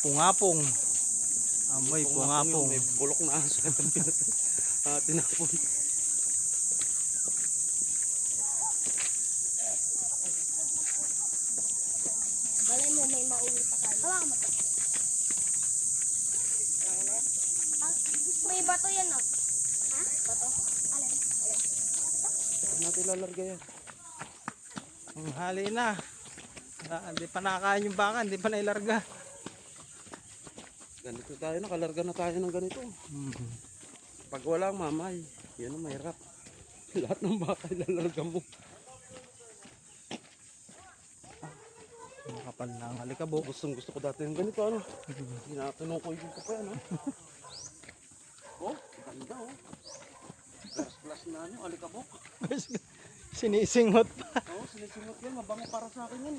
pungapong. Amoy pungapong. May bulok na aso at tinapon. Balay mo may mauwi pa kayo. Hawakan mo to. May bato yan oh. Ha? Bato? Alin? Huwag natin lalarga yan. Ang hali na. Hindi pa nakakain yung baka, hindi pa nailarga. Ganito tayo, nakalarga na tayo ng ganito. Pag walang mamay, yun ang mahirap. Lahat ng baka ilalarga mo. Makapal na ang alikabok. Gusto ko dati yung ganito, ano? Tinatunukoy ko pa yan, ha? Oh, ganda, oh. First class na, ano, alikabok. Sinisingot pa. Oo, sinisingot yan. Mabango para sa akin yan.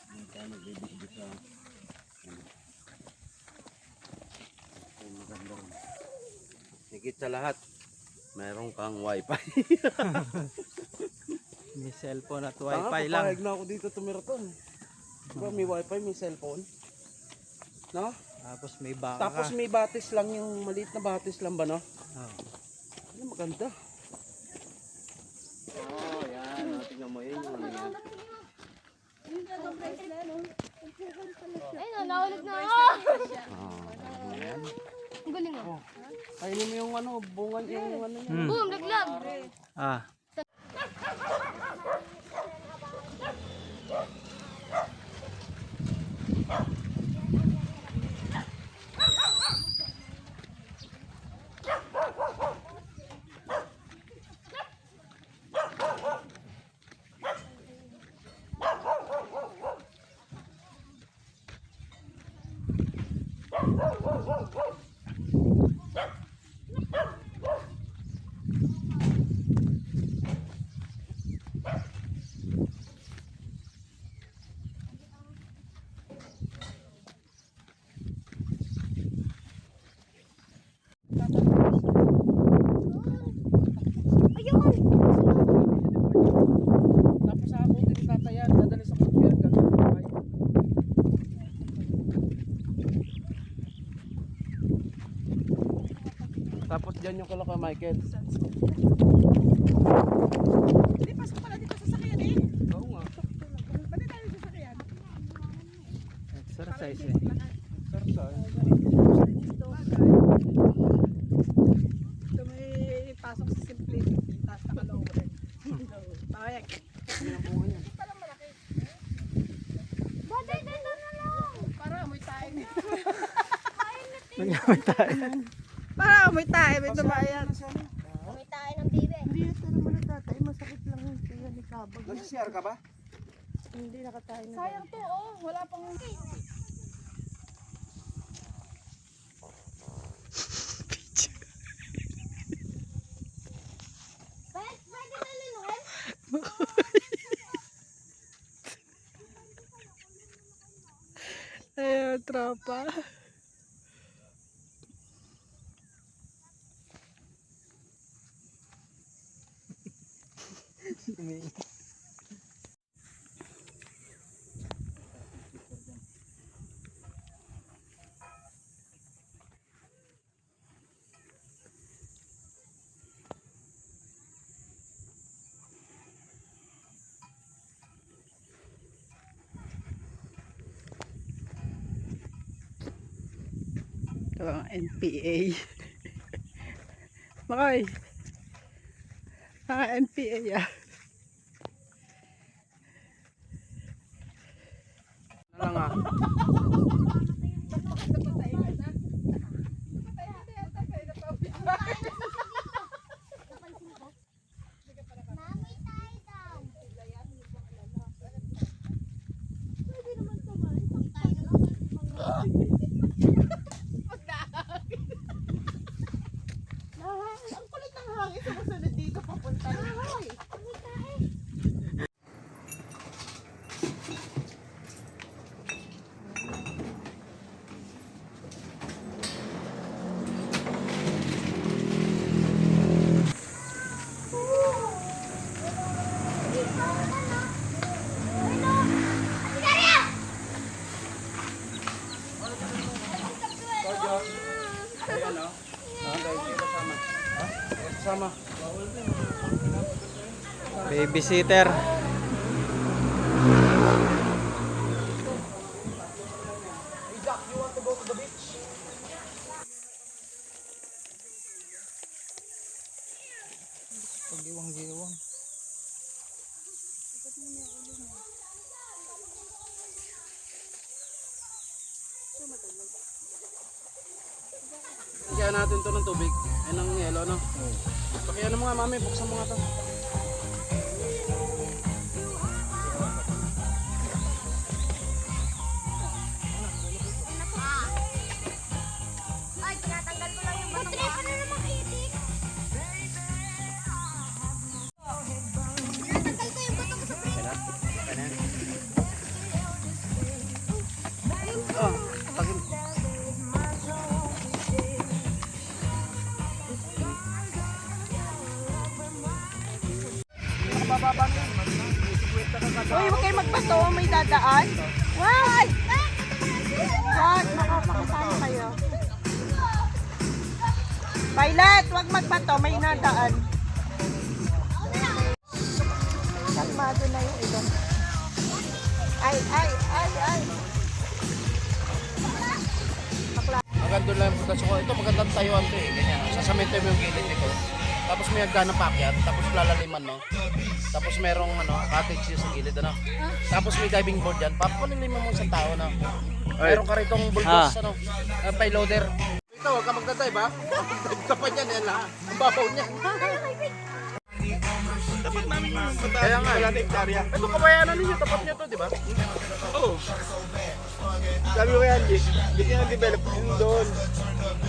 Hindi tayo nagbibigit sa... Ay, maganda rin. Higit sa lahat, meron kang wifi. May cellphone at wifi lang. Papayag na ako dito tumira to. Diba may wifi, may cellphone? No? Tapos may baka. Tapos may batis lang, yung maliit na batis lang ba, no? Oh. Ano, maganda. Oh, yan. Tingnan mo yun. Yan. Ayun oh, nahulog na ako. Yan. Ang galing oh. Kainin mo yung ano, bungan yung ano yun. Boom, laglag. Ah. Tapos ako din tatayan, dadali sa kumpir. Tapos dyan yung kalaka, Michael. Hindi, pasok pala dito sa sakyan eh. Oo nga. Ba't tayo sa sakyan? Exercise eh. Ito may pasok sa simplicity. Taas na kalooban. Payag. Batay dito na lang. Para amoy tayo. Nangyamay tayo. Para amoy tayo. May tumayan. May tayo ng bibe. Hindi ito naman na tatay. Masakit lang yung kaya ni Kabag. Nag-CR ka ba? Hindi nakatayo na. Sayang to oh, wala pang Pwede na linuhin? Ayun, tropa. Ito ang NPA. Makoy. Mga NPA ah. Ano nga? Mami tayo daw. Pwede naman tumayo. Ang kulit ng hangin sumusunod dito papunta na. kasama. Babysitter. Isaac, you want to go to the beach? Pagiwang-giwang. Kaya natin to ng tubig. Ay ng yelo, no? Pakiano mo nga, mami. Buksan mo nga to. Ay, tinatanggal ko lang yung batong pa. Putre, paano naman itik? Tinatanggal ko yung batong sa pre. Oh, tagin. Uy, huwag kayo magbato, may dadaan. Wag! Wag, makakasama kayo. Violet, wag magbato, may nadaan. Kalmado na yung ilong. Ay. Maganda lang yung pagkasok ko. Ito magandang tayuan to eh. Ganyan. Sasamento mo yung gilid nito. Tapos may hagdan ng pakyat. Tapos lalaliman, no? Tapos merong cottage yun sa gilid, ano? Tapos may diving board yan. Papaniliman mo sa tao, no? Meron ka rito bulbos, payloader. Ito, huwag ka magdadive, ha? Magdadive ka pa dyan, yan ha? Ang babaw niya. Dapat namin yung punta. Kaya nga. Wala na hektarya. Ito, kabayanan ninyo. Tapat nyo to, di ba? Oo. Sabi ko yan, hindi niya develop yung doon.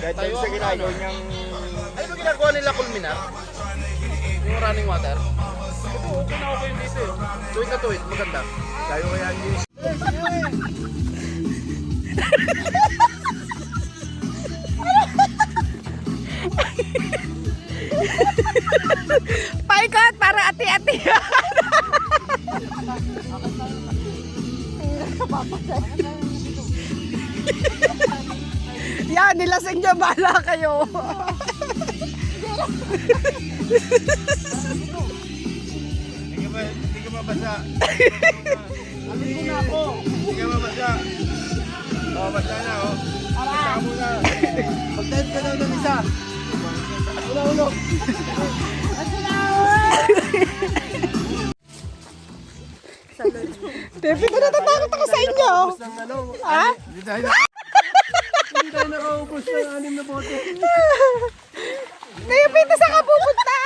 Kahit Tayo sa ang ginagawa ano. niyang... Ano ba ginagawa nila, Kulminar? Yung running water? Ito, okay na okay yung dito eh. Tuwid na tuwid, maganda. Sabi ko yan, Paikot para ati-ati. Yan, nilasing niya, bala kayo. Hindi ka mabasa. Hindi ka mabasa. Oo, basa na, oh. Basa ka muna. Mag-dive ka daw ng isa. Ulo. Tepi, natatakot ako sa inyo. Ha? Hindi tayo nakaubos ng 6 na bote. Nayupita sa kapupunta.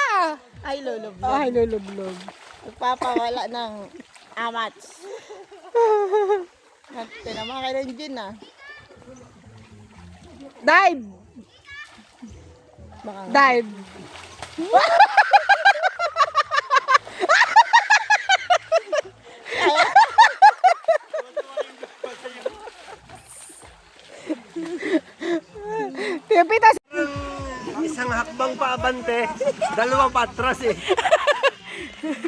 Ay, lulublog. Nagpapawala ng amats. At tinama kayo ng gin, ah. Dive! Dive! Pipita sa... Isang hakbang pa abante, dalawang patras eh.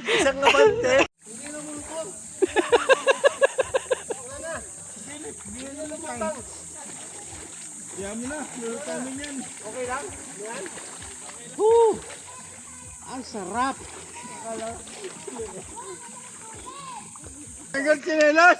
Isang abante. Yan mo na, lulot namin yan. Okay lang? Yan? Woo! Ang sarap! Tagal chinelas!